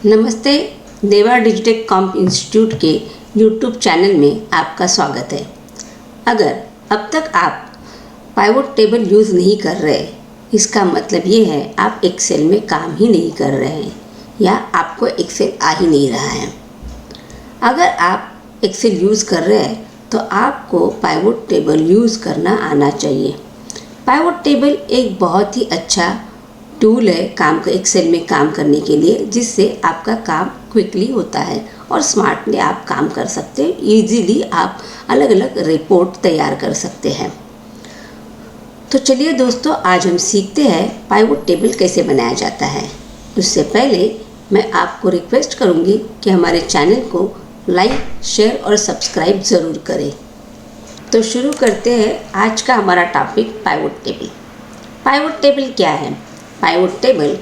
नमस्ते। देवा डिजिटेक कॉम्प इंस्टीट्यूट के यूट्यूब चैनल में आपका स्वागत है। अगर अब तक आप पाइवट टेबल यूज़ नहीं कर रहे, इसका मतलब ये है आप एक्सेल में काम ही नहीं कर रहे हैं या आपको एक्सेल आ ही नहीं रहा है। अगर आप एक्सेल यूज़ कर रहे हैं तो आपको पाइवट टेबल यूज़ करना आना चाहिए। पाइवट टेबल एक बहुत ही अच्छा टूल है एक्सेल में काम करने के लिए, जिससे आपका काम क्विकली होता है और स्मार्टली आप काम कर सकते हैं। इजीली आप अलग अलग रिपोर्ट तैयार कर सकते हैं। तो चलिए दोस्तों, आज हम सीखते हैं पाइवट टेबल कैसे बनाया जाता है। उससे पहले मैं आपको रिक्वेस्ट करूंगी कि हमारे चैनल को लाइक, शेयर और सब्सक्राइब ज़रूर करें। तो शुरू करते हैं आज का हमारा topic pivot table. Pivot table क्या है? पाइवट टेबल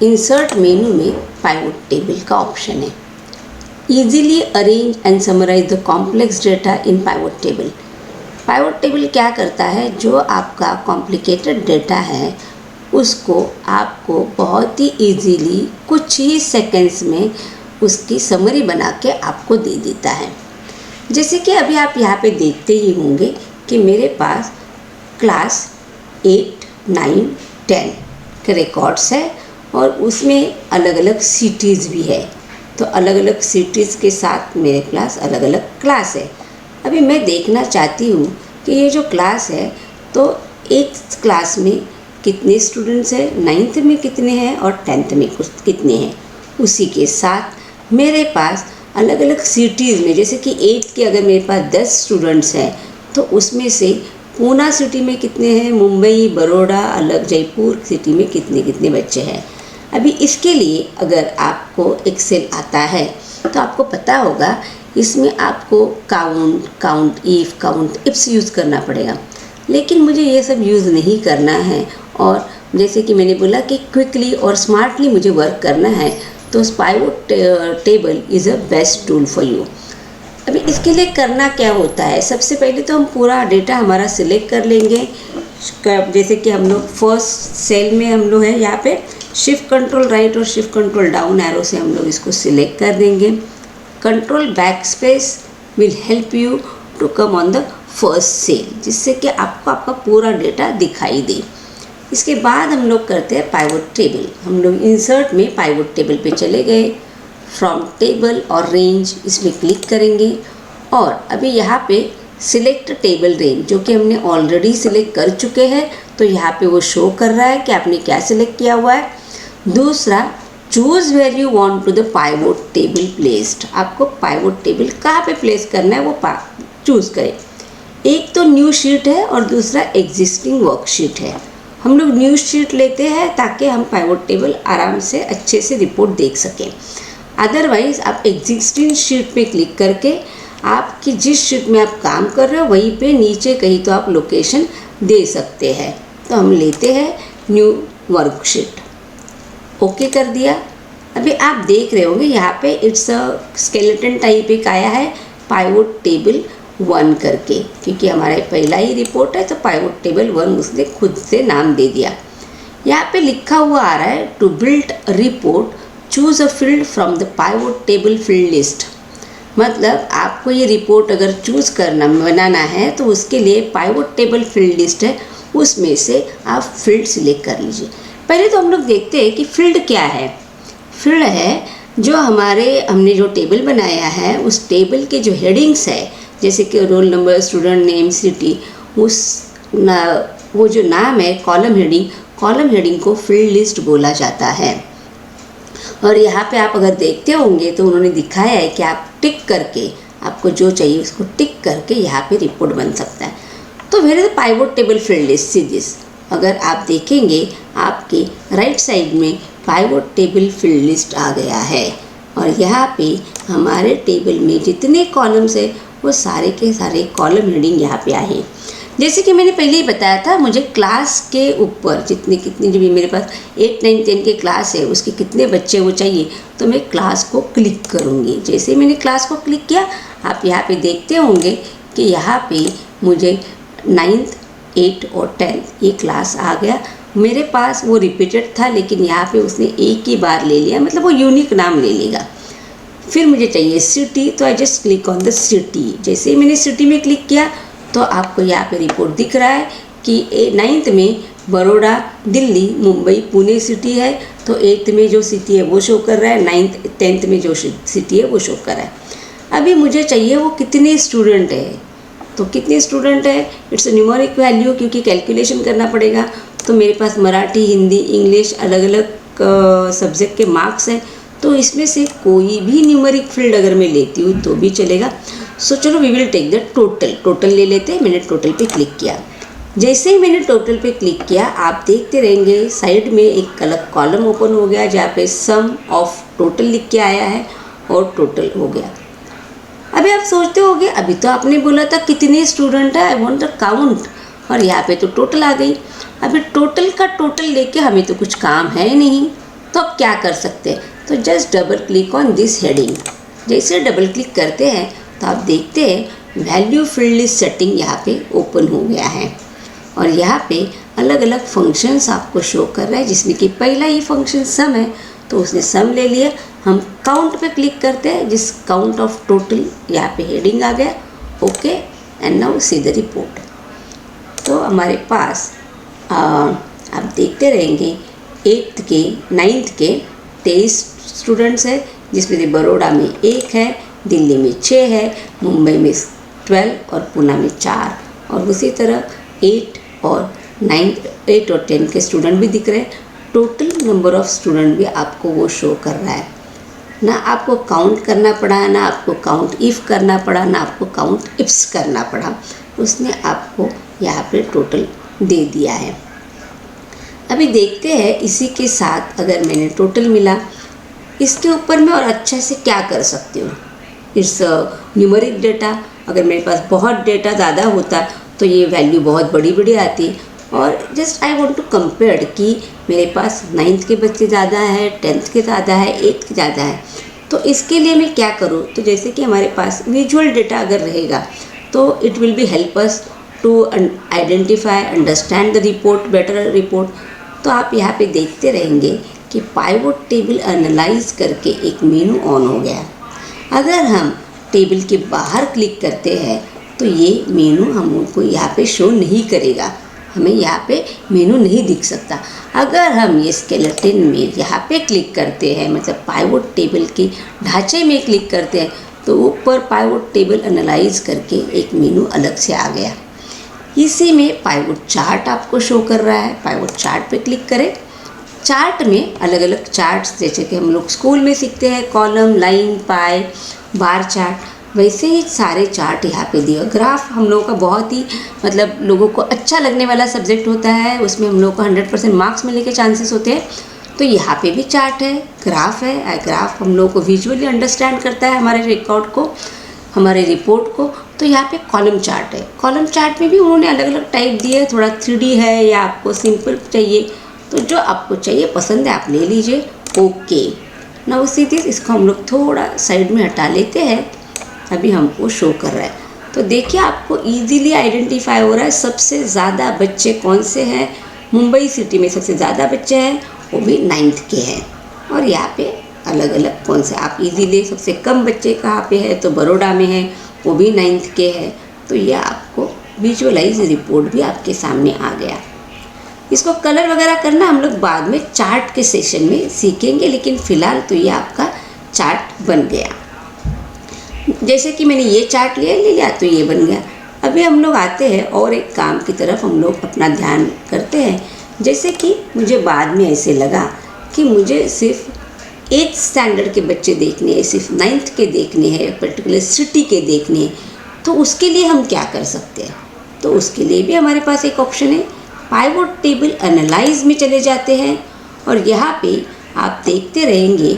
इंसर्ट मेनू में पाइवट टेबल का ऑप्शन है। Easily arrange and summarise the complex data in pivot table. Pivot table क्या करता है? जो आपका कॉम्प्लिकेटेड डेटा है उसको आपको बहुत ही इजीली कुछ ही सेकेंड्स में उसकी समरी बना के आपको दे देता है। जैसे कि अभी आप यहाँ पे देखते ही होंगे कि मेरे पास क्लास 8, 9, 10 के रिकॉर्ड्स है और उसमें अलग अलग सिटीज़ भी है। तो अलग अलग सिटीज़ के साथ मेरे पास अलग अलग क्लास है। अभी मैं देखना चाहती हूँ कि ये जो क्लास है तो एक क्लास में कितने स्टूडेंट्स हैं, 9th में कितने हैं और 10th में कितने हैं। उसी के साथ मेरे पास अलग अलग सिटीज़ में, जैसे कि 8 के अगर मेरे पास 10 स्टूडेंट्स हैं तो उसमें से पूना सिटी में कितने हैं, मुंबई, बड़ौदा, अलग जयपुर सिटी में कितने कितने बच्चे हैं। अभी इसके लिए अगर आपको एक्सेल आता है तो आपको पता होगा इसमें आपको काउंट इफ्स यूज़ करना पड़ेगा। लेकिन मुझे ये सब यूज़ नहीं करना है और जैसे कि मैंने बोला कि क्विकली और स्मार्टली मुझे वर्क करना है, तो pivot table is a best tool for you. अभी इसके लिए करना क्या होता है? सबसे पहले तो हम पूरा डेटा हमारा सिलेक्ट कर लेंगे। जैसे कि हम लोग फर्स्ट सेल में हम लोग है, यहाँ पे शिफ्ट कंट्रोल राइट और शिफ्ट कंट्रोल डाउन एरो से हम लोग इसको सिलेक्ट कर देंगे। Control back space will help you to come on the first cell, जिससे कि आपको आपका पूरा डेटा दिखाई दे। इसके बाद हम लोग करते हैं पाइवट टेबल। हम लोग इंसर्ट में पाइवट टेबल पे चले गए, फ्रॉम टेबल और रेंज इसमें क्लिक करेंगे और अभी यहाँ पे सिलेक्ट टेबल रेंज, जो कि हमने ऑलरेडी सिलेक्ट कर चुके हैं, तो यहाँ पे वो शो कर रहा है कि आपने क्या सिलेक्ट किया हुआ है। दूसरा, choose where you want to the pivot table placed. आपको पाइवट टेबल कहाँ पे प्लेस करना है वो चूज़ करें। एक तो न्यू शीट है और दूसरा एग्जिस्टिंग वर्कशीट है। हम लोग न्यू शीट लेते हैं ताकि हम पाइवट टेबल आराम से अच्छे से रिपोर्ट देख सकें। अदरवाइज़ आप एग्जिस्टिंग शीट पे क्लिक करके आपकी जिस शीट में आप काम कर रहे हो वहीं पे नीचे कहीं तो आप लोकेशन दे सकते हैं। तो हम लेते हैं न्यू वर्कशीट, ओके कर दिया। अभी आप देख रहे होंगे यहाँ पे इट्स अ स्केलेटन टाइप एक आया है पाइवट टेबल 1 करके, क्योंकि हमारा पहला ही रिपोर्ट है तो पाइवट टेबल 1 उसने खुद से नाम दे दिया। यहाँ पे लिखा हुआ आ रहा है to build report choose a field from the pivot table field list. मतलब आपको ये रिपोर्ट अगर चूज़ बनाना है तो उसके लिए पाइवट टेबल फील्ड लिस्ट है, उसमें से आप फील्ड सिलेक्ट कर लीजिए। पहले तो हम लोग देखते हैं कि फील्ड क्या है। फील्ड है जो हमने जो टेबल बनाया है उस टेबल के जो हेडिंग्स है, जैसे कि roll number, student name, city, वो जो नाम है कॉलम हेडिंग को फील्ड लिस्ट बोला जाता है। और यहाँ पे आप अगर देखते होंगे तो उन्होंने दिखाया है कि आप टिक करके आपको जो चाहिए उसको टिक करके यहाँ पे रिपोर्ट बन सकता है। तो where is the pivot table field list? See this, अगर आप देखेंगे आपके राइट साइड में पाइवट टेबल फील्ड लिस्ट आ गया है और यहाँ पे हमारे टेबल में जितने कॉलम्स है वो सारे के सारे कॉलम हेडिंग यहाँ पे आए हैं। जैसे कि मैंने पहले ही बताया था, मुझे क्लास के ऊपर कितनी जो भी मेरे पास 8, 9, 10 के क्लास है उसके कितने बच्चे वो चाहिए, तो मैं क्लास को क्लिक करूँगी। जैसे ही मैंने क्लास को क्लिक किया, आप यहाँ पे देखते होंगे कि यहाँ पे मुझे 9th, 8 और 10 ये क्लास आ गया मेरे पास वो रिपीटेड था, लेकिन यहाँ पे उसने एक ही बार ले लिया, मतलब वो यूनिक नाम ले लेगा। फिर मुझे चाहिए सिटी, तो I just click on the city. जैसे ही मैंने सिटी में क्लिक किया तो आपको यहाँ पे रिपोर्ट दिख रहा है कि 9th में बड़ौदा, दिल्ली, मुंबई, पुणे सिटी है, तो 8th में जो सिटी है वो शो कर रहा है, 9th 10th में जो सिटी है वो शो कर रहा है। अभी मुझे चाहिए वो कितने स्टूडेंट है, तो कितने स्टूडेंट है, इट्स न्यूमेरिक वैल्यू, क्योंकि कैलकुलेशन करना पड़ेगा। तो मेरे पास मराठी, हिंदी, इंग्लिश अलग अलग सब्जेक्ट के मार्क्स हैं, तो इसमें से कोई भी न्यूमेरिक फील्ड अगर मैं लेती हूँ तो भी चलेगा। सो चलो we will take the total ले लेते हैं। मैंने टोटल पे क्लिक किया। जैसे ही मैंने टोटल पे क्लिक किया, आप देखते रहेंगे साइड में एक अलग कॉलम ओपन हो गया जहाँ पे सम ऑफ टोटल लिख के आया है और टोटल हो गया। अभी आप सोचते होंगे अभी तो आपने बोला था कितने स्टूडेंट है, आई वांट द काउंट, और यहाँ पे तो टोटल आ गई। अभी टोटल का टोटल लेके हमें तो कुछ काम है नहीं, तो अब क्या कर सकते हैं, तो just double click on this heading. जैसे डबल क्लिक करते हैं तो आप देखते हैं वैल्यू फील्ड लिस्ट सेटिंग यहाँ पे ओपन हो गया है, और यहाँ पे अलग अलग फंक्शंस आपको शो कर रहा है, जिसमें कि पहला ही फंक्शन सम है, तो उसने सम ले लिया। हम काउंट पे क्लिक करते हैं, जिस काउंट ऑफ टोटल यहाँ पे हेडिंग आ गया, okay, and now see the report. तो हमारे पास आप देखते रहेंगे 8th के 9th के 23 स्टूडेंट्स हैं, जिसमें से बड़ौदा में 1 है, दिल्ली में 6 है, मुंबई में 12 और पुणे में 4, और उसी तरह 8 और 10 के स्टूडेंट भी दिख रहे हैं। टोटल नंबर ऑफ स्टूडेंट भी आपको वो शो कर रहा है। ना आपको काउंट करना पड़ा, ना आपको काउंट इफ़ करना पड़ा, ना आपको काउंट इफ्स करना पड़ा, उसने आपको यहाँ पे टोटल दे दिया है। अभी देखते हैं इसी के साथ अगर मैंने टोटल मिला, इसके ऊपर मैं और अच्छे से क्या कर सकती हूँ। इट्स न्यूमेरिक डेटा, अगर मेरे पास बहुत डेटा ज़्यादा होता तो ये वैल्यू बहुत बड़ी बड़ी आती, और just I want to compare कि मेरे पास 9th के बच्चे ज़्यादा है, 10th के ज़्यादा है, 8th के ज़्यादा है, तो इसके लिए मैं क्या करूँ। तो जैसे कि हमारे पास विजुअल डेटा अगर रहेगा तो it will be help us to identify, understand the report, better report. तो आप यहाँ पे देखते रहेंगे कि पाइवोट टेबल एनालाइज करके एक मेनू ऑन हो गया। अगर हम टेबल के बाहर क्लिक करते हैं तो ये मेनू हमको यहाँ पे शो नहीं करेगा, हमें यहाँ पे मेनू नहीं दिख सकता। अगर हम ये स्केलेटन में यहाँ पे क्लिक करते हैं, मतलब पाइवोट टेबल के ढांचे में क्लिक करते हैं, तो ऊपर पाइवोट टेबल एनालाइज करके एक मेनू अलग से आ गया। इसी में पाइवोट चार्ट आपको शो कर रहा है। पाइवोट चार्ट पे क्लिक करें। चार्ट में अलग अलग चार्ट्स, जैसे कि हम लोग स्कूल में सीखते हैं कॉलम, लाइन, पाई, बार चार्ट, वैसे ही सारे चार्ट यहाँ पे दिए। ग्राफ हम लोगों का बहुत ही मतलब लोगों को अच्छा लगने वाला सब्जेक्ट होता है, उसमें हम लोग को 100% मार्क्स मिलने के चांसेस होते हैं। तो यहाँ पे भी चार्ट है, ग्राफ है। ग्राफ हम लोगों को विजुअली अंडरस्टैंड करता है हमारे रिकॉर्ड को, हमारे रिपोर्ट को। तो यहाँ पे कॉलम चार्ट है। कॉलम चार्ट में भी उन्होंने अलग अलग टाइप दिए, थोड़ा 3D है या आपको सिंपल चाहिए, तो जो आपको चाहिए पसंद है आप ले लीजिए। ओके, ना उसी चीज़ इसको हम लोग थोड़ा साइड में हटा लेते हैं। अभी हमको शो कर रहा है, तो देखिए आपको इजीली आइडेंटिफाई हो रहा है सबसे ज़्यादा बच्चे कौन से हैं। मुंबई सिटी में सबसे ज़्यादा बच्चे हैं, वो भी 9th के हैं। और यहाँ पे अलग अलग कौन से आप इजीली, सबसे कम बच्चे कहाँ पे है, तो बड़ौदा में है, वो भी 9th के हैं। तो ये आपको विजुअलाइज रिपोर्ट भी आपके सामने आ गया। इसको कलर वगैरह करना हम लोग बाद में चार्ट के सेशन में सीखेंगे, लेकिन फ़िलहाल तो ये आपका चार्ट बन गया। जैसे कि मैंने ये चार्ट ले लिया तो ये बन गया। अभी हम लोग आते हैं और एक काम की तरफ हम लोग अपना ध्यान करते हैं। जैसे कि मुझे बाद में ऐसे लगा कि मुझे सिर्फ 8th स्टैंडर्ड के बच्चे देखने हैं, सिर्फ 9th के देखने हैं, पर्टिकुलर सिटी के देखने हैं, तो उसके लिए हम क्या कर सकते हैं। तो उसके लिए भी हमारे पास एक ऑप्शन है, पाइवोट टेबल एनालाइज में चले जाते हैं, और यहाँ पे आप देखते रहेंगे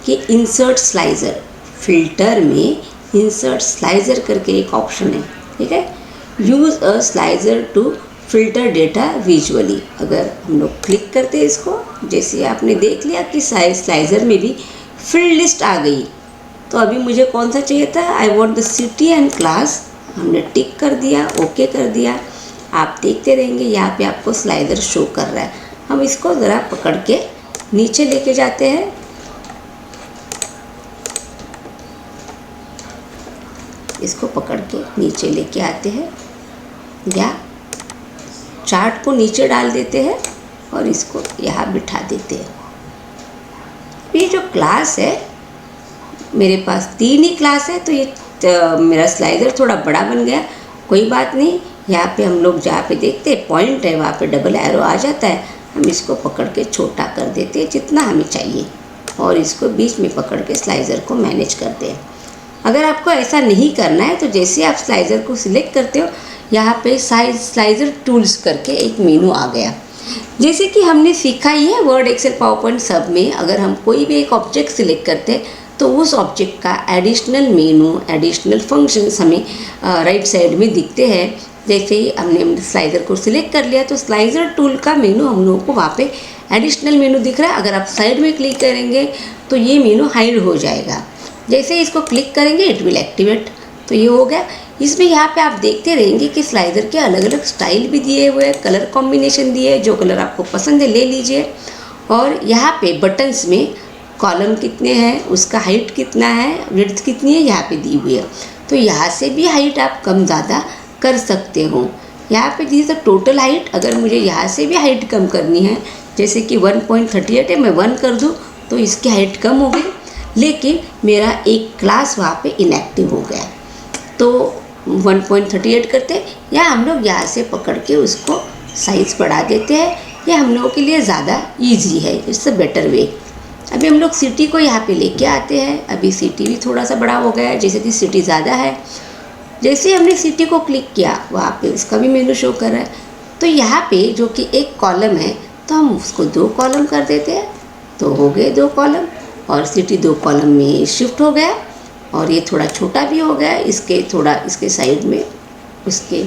कि इंसर्ट स्लाइजर, फिल्टर में इंसर्ट स्लाइजर करके एक ऑप्शन है, ठीक है। Use a slicer to filter data visually. अगर हम लोग क्लिक करते हैं इसको, जैसे आपने देख लिया कि स्लाइजर में भी फील्ड लिस्ट आ गई। तो अभी मुझे कौन सा चाहिए था, I want the city and class, हमने टिक कर दिया, ओके कर दिया। आप देखते रहेंगे यहाँ पे आपको स्लाइडर शो कर रहा है। हम इसको ज़रा पकड़ के नीचे लेके जाते हैं। इसको पकड़ के नीचे लेके आते हैं या चार्ट को नीचे डाल देते हैं और इसको यहाँ बिठा देते हैं। ये जो क्लास है, मेरे पास 3 ही क्लास है, तो ये मेरा स्लाइडर थोड़ा बड़ा बन गया। कोई बात नहीं, यहाँ पे हम लोग जहाँ पे देखते हैं पॉइंट है, वहाँ पे डबल एरो आ जाता है। हम इसको पकड़ के छोटा कर देते हैं जितना हमें चाहिए और इसको बीच में पकड़ के स्लाइडर को मैनेज करते हैं। अगर आपको ऐसा नहीं करना है तो जैसे आप स्लाइडर को सिलेक्ट करते हो, यहाँ पे स्लाइडर टूल्स करके एक मेनू आ गया। जैसे कि हमने सीखा ही है वर्ड, एक्सेल, पावरपॉइंट सब में, अगर हम कोई भी एक ऑब्जेक्ट सिलेक्ट करते हैं तो उस ऑब्जेक्ट का एडिशनल मेनू, एडिशनल फंक्शंस हमें राइट साइड में दिखते हैं। जैसे ही हमने स्लाइडर को सिलेक्ट कर लिया तो स्लाइडर टूल का मेनू हम लोगों को वहाँ पे एडिशनल मेनू दिख रहा है। अगर आप साइड में क्लिक करेंगे तो ये मेनू हाइड हो जाएगा। जैसे ही इसको क्लिक करेंगे इट विल एक्टिवेट। तो ये हो गया। इसमें यहाँ पे आप देखते रहेंगे कि स्लाइडर के अलग अलग स्टाइल भी दिए हुए हैं, कलर कॉम्बिनेशन दिए हैं, जो कलर आपको पसंद है ले लीजिए। और यहाँ पे बटन्स में कॉलम कितने हैं, उसका हाइट कितना है, विड्थ कितनी है, यहाँ पे दी हुई है। तो यहाँ से भी हाइट आप कम ज़्यादा कर सकते हो। यहाँ पे दी तो टोटल हाइट, अगर मुझे यहाँ से भी हाइट कम करनी है, जैसे कि 1.38 है, मैं 1 कर दूँ तो इसकी हाइट कम हो गई, लेकिन मेरा एक क्लास वहाँ पे इनएक्टिव हो गया। तो 1.38 करते, या हम लोग यहाँ से पकड़ के उसको साइज़ बढ़ा देते हैं। ये हम लोगों के लिए ज़्यादा ईजी है, इट्स अ बेटर वे। अभी हम लोग सिटी को यहाँ पे लेके आते हैं। अभी सिटी भी थोड़ा सा बड़ा हो गया है, जैसे कि सिटी ज़्यादा है। जैसे हमने सिटी को क्लिक किया, वहाँ पे उसका भी मेनू शो कर रहा है। तो यहाँ पे जो कि एक कॉलम है, तो हम उसको 2 कॉलम कर देते हैं, तो हो गए 2 कॉलम, और सिटी 2 कॉलम में शिफ्ट हो गया। और ये थोड़ा छोटा भी हो गया, इसके साइड में उसके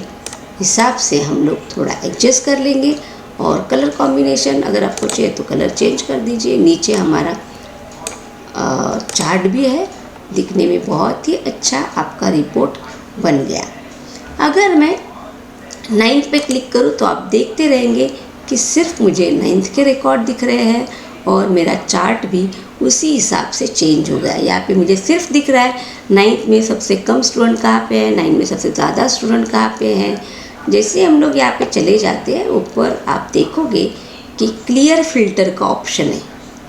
हिसाब से हम लोग थोड़ा एडजस्ट कर लेंगे। और कलर कॉम्बिनेशन अगर आपको चाहिए तो कलर चेंज कर दीजिए। नीचे हमारा चार्ट भी है, दिखने में बहुत ही अच्छा आपका रिपोर्ट बन गया। अगर मैं 9th पे क्लिक करूँ तो आप देखते रहेंगे कि सिर्फ मुझे 9th के रिकॉर्ड दिख रहे हैं और मेरा चार्ट भी उसी हिसाब से चेंज हो गया। यहाँ पे मुझे सिर्फ दिख रहा है 9th में सबसे कम स्टूडेंट कहाँ पे है, 9 में सबसे ज़्यादा स्टूडेंट कहाँ पे हैं। जैसे हम लोग यहाँ पे चले जाते हैं, ऊपर आप देखोगे कि क्लियर फिल्टर का ऑप्शन है।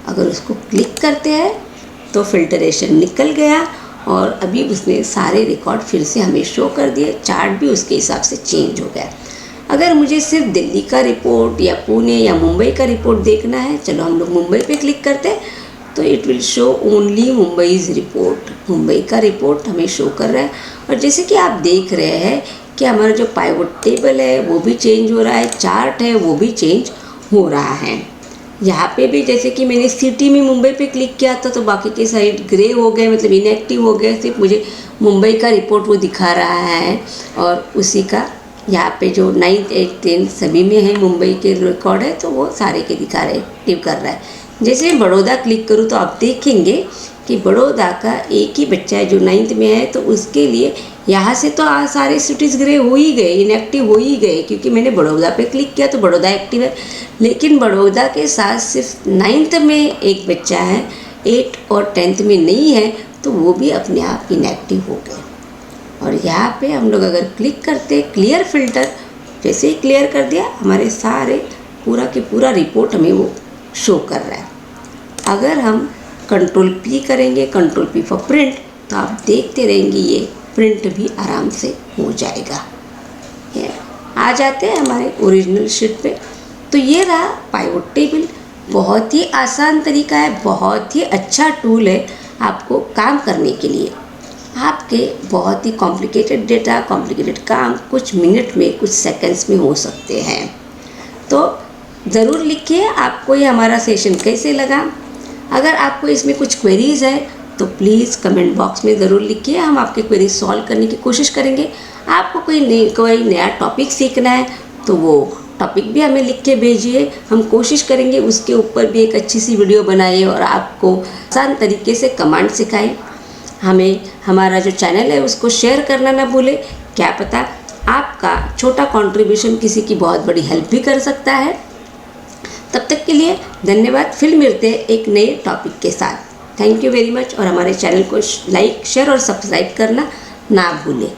अगर उसको क्लिक करते हैं तो फिल्टरेशन निकल गया और अभी उसने सारे रिकॉर्ड फिर से हमें शो कर दिए। चार्ट भी उसके हिसाब से चेंज हो गया। अगर मुझे सिर्फ दिल्ली का रिपोर्ट या पुणे या मुंबई का रिपोर्ट देखना है, चलो हम लोग मुंबई पे क्लिक करते हैं तो it will show only Mumbai's report. Mumbai का रिपोर्ट हमें शो कर रहा है। और जैसे कि आप देख रहे हैं कि हमारा जो पाइवट टेबल है वो भी चेंज हो रहा है, चार्ट है वो भी चेंज हो रहा है। यहाँ पे भी जैसे कि मैंने सिटी में मुंबई पे क्लिक किया था तो बाकी के साइड ग्रे हो गए, मतलब इनएक्टिव हो गए, सिर्फ मुझे मुंबई का रिपोर्ट वो दिखा रहा है। और उसी का यहाँ पे जो 9th 8th 10th सभी में है मुंबई के रिकॉर्ड है, तो वो सारे के दिखा रहे, एक्टिव कर रहा है। जैसे मैं बड़ौदा क्लिक करूँ तो आप देखेंगे कि बड़ौदा का एक ही बच्चा है जो 9th में है, तो उसके लिए यहाँ से तो सारे सिटीज़ ग्रे हो ही गए, इनएक्टिव हो ही गए, क्योंकि मैंने बड़ौदा पे क्लिक किया तो बड़ौदा एक्टिव है। लेकिन बड़ौदा के साथ सिर्फ 9th में एक बच्चा है, 8th और 10th में नहीं है, तो वो भी अपने आप इनएक्टिव हो गए। और यहाँ पे हम लोग अगर क्लिक करते क्लियर फिल्टर, जैसे ही क्लियर कर दिया हमारे सारे पूरा के पूरा रिपोर्ट हमें वो शो कर रहा है। अगर हम कंट्रोल P करेंगे, कंट्रोल P फॉर प्रिंट, तो आप देखते रहेंगे ये प्रिंट भी आराम से हो जाएगा। आ जाते हैं हमारे ओरिजिनल शीट पे। तो ये रहा पाइवट टेबल। बहुत ही आसान तरीका है, बहुत ही अच्छा टूल है आपको काम करने के लिए। आपके बहुत ही कॉम्प्लिकेटेड डेटा, कॉम्प्लिकेटेड काम कुछ मिनट में, कुछ सेकंड्स में हो सकते हैं। तो ज़रूर लिखिए आपको ये हमारा सेशन कैसे लगा। अगर आपको इसमें कुछ क्वेरीज़ है तो प्लीज़ कमेंट बॉक्स में ज़रूर लिखिए, हम आपके क्वेरीज सॉल्व करने की कोशिश करेंगे। आपको कोई नया टॉपिक सीखना है तो वो टॉपिक भी हमें लिख के भेजिए, हम कोशिश करेंगे उसके ऊपर भी एक अच्छी सी वीडियो बनाए और आपको आसान तरीके से कमांड सिखाएं। हमें हमारा जो चैनल है उसको शेयर करना ना भूलें, क्या पता आपका छोटा कंट्रीब्यूशन किसी की बहुत बड़ी हेल्प भी कर सकता है। तब तक के लिए धन्यवाद। फिर मिलते हैं एक नए टॉपिक के साथ। थैंक यू वेरी मच और हमारे चैनल को लाइक शेयर और सब्सक्राइब करना ना भूलें।